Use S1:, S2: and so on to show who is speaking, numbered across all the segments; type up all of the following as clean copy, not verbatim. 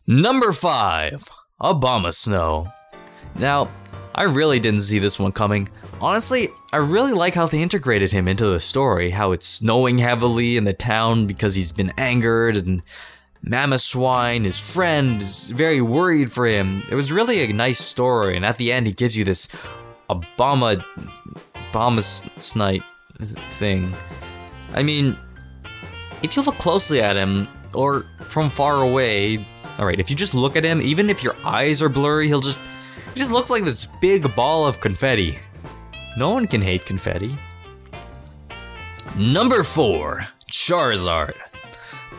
S1: Number 5, Obama Snow. Now, I really didn't see this one coming. Honestly, I really like how they integrated him into the story, how it's snowing heavily in the town because he's been angered, and Mama Swine, his friend, is very worried for him. It was really a nice story, and at the end he gives you this Obama Snipe thing. I mean, if you look closely at him, or from far away, alright, if you just look at him, even if your eyes are blurry, he just looks like this big ball of confetti. No one can hate confetti. Number 4, Charizard.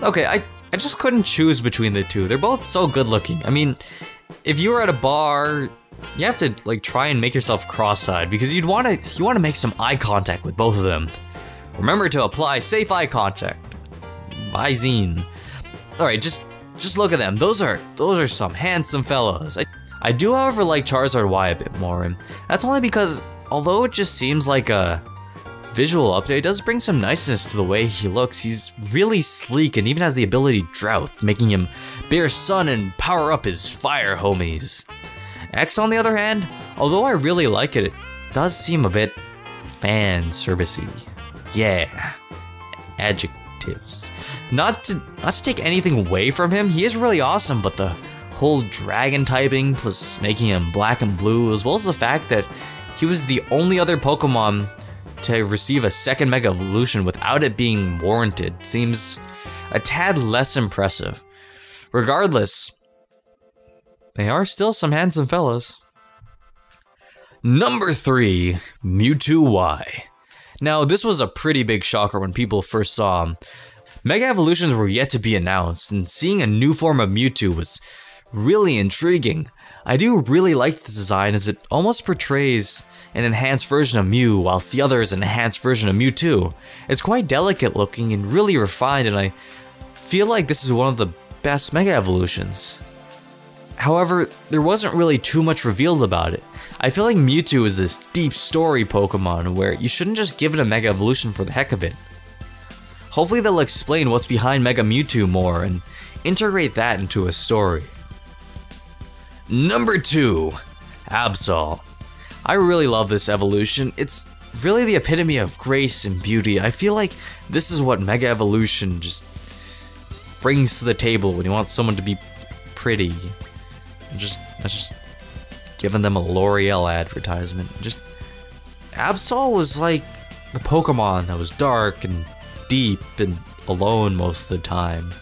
S1: Okay, I just couldn't choose between the two. They're both so good looking. I mean, if you were at a bar, you have to like try and make yourself cross-eyed because you want to make some eye contact with both of them. Remember to apply safe eye contact. Bye, Zine. All right, just look at them. Those are some handsome fellows. I do, however, like Charizard Y a bit more, and that's only because although it just seems like a visual update, it does bring some niceness to the way he looks. He's really sleek and even has the ability Drought, making him bear sun and power up his fire homies. X, on the other hand, although I really like it, it does seem a bit fan servicey. Yeah, adjectives. Not to take anything away from him, he is really awesome, but the whole dragon typing plus making him black and blue, as well as the fact that he was the only other Pokemon to receive a second Mega Evolution without it being warranted, seems a tad less impressive. Regardless, they are still some handsome fellows. Number 3, Mewtwo Y. Now, this was a pretty big shocker when people first saw him. Mega Evolutions were yet to be announced, and seeing a new form of Mewtwo was really intriguing. I do really like the design as it almost portrays an enhanced version of Mew, whilst the other is an enhanced version of Mewtwo. It's quite delicate looking and really refined, and I feel like this is one of the best Mega Evolutions. However, there wasn't really too much revealed about it. I feel like Mewtwo is this deep story Pokemon where you shouldn't just give it a Mega Evolution for the heck of it. Hopefully they'll explain what's behind Mega Mewtwo more and integrate that into a story. Number 2, Absol. I really love this evolution. It's really the epitome of grace and beauty. I feel like this is what Mega Evolution just brings to the table when you want someone to be pretty. That's just giving them a L'Oreal advertisement. Absol was like the Pokemon that was dark and deep and alone most of the time.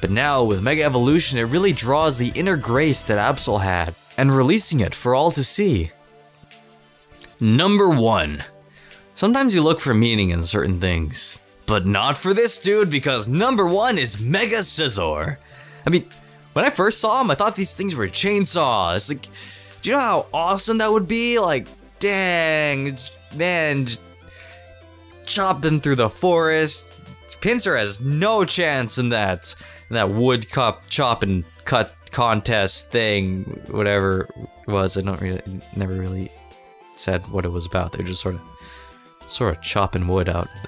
S1: But now with Mega Evolution, it really draws the inner grace that Absol had and releasing it for all to see. Number 1. Sometimes you look for meaning in certain things, but not for this dude, because number 1 is Mega Scizor. I mean, when I first saw him, I thought these things were chainsaws. Like, do you know how awesome that would be? Like, dang, man, chopping through the forest. Pinsir has no chance in that wood chop and cut contest thing, whatever it was. Never really said what it was about. They're just sort of chopping wood out in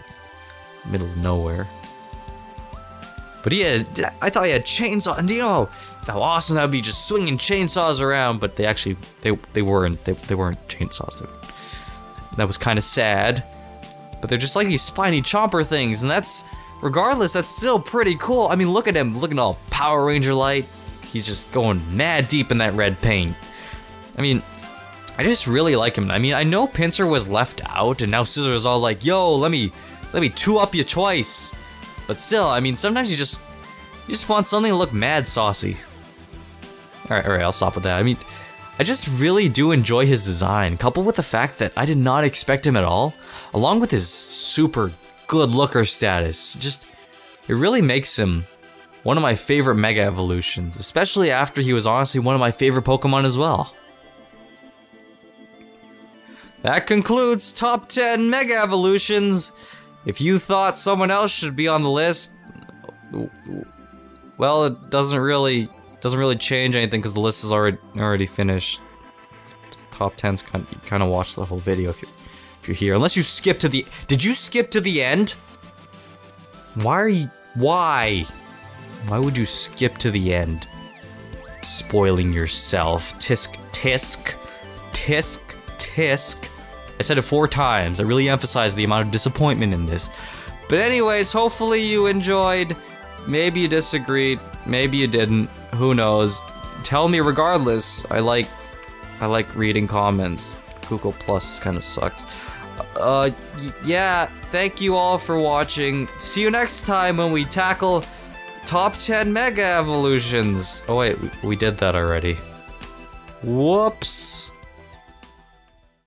S1: the middle of nowhere. But I thought he had chainsaw, and do you know how awesome that would be, just swinging chainsaws around? But they weren't chainsaws. That was kind of sad. But they're just like these spiny chomper things, and regardless, that's still pretty cool. I mean, look at him, looking all Power Ranger light. He's just going mad deep in that red paint. I mean, I just really like him. I mean, I know Pinsir was left out, and now Scizor's all like, "Yo, let me 2-up you twice." But still, I mean, sometimes you just want something to look mad saucy. All right, I'll stop with that. I mean, I just really do enjoy his design, coupled with the fact that I did not expect him at all, along with his super good looker status. It really makes him one of my favorite Mega Evolutions, especially after he was honestly one of my favorite Pokemon as well. That concludes Top 10 Mega Evolutions. If you thought someone else should be on the list, well, it doesn't really change anything because the list is already finished. Top 10's kind of watch the whole video if you're here, unless you skip to the. Did you skip to the end? Why would you skip to the end? spoiling yourself. Tisk, tisk, tisk, tisk. I said it 4 times. I really emphasized the amount of disappointment in this. But anyways, hopefully you enjoyed. Maybe you disagreed. Maybe you didn't. Who knows? Tell me regardless. I like reading comments. Google Plus kind of sucks. Yeah, thank you all for watching. See you next time when we tackle top 10 Mega Evolutions. Oh wait, we did that already. Whoops.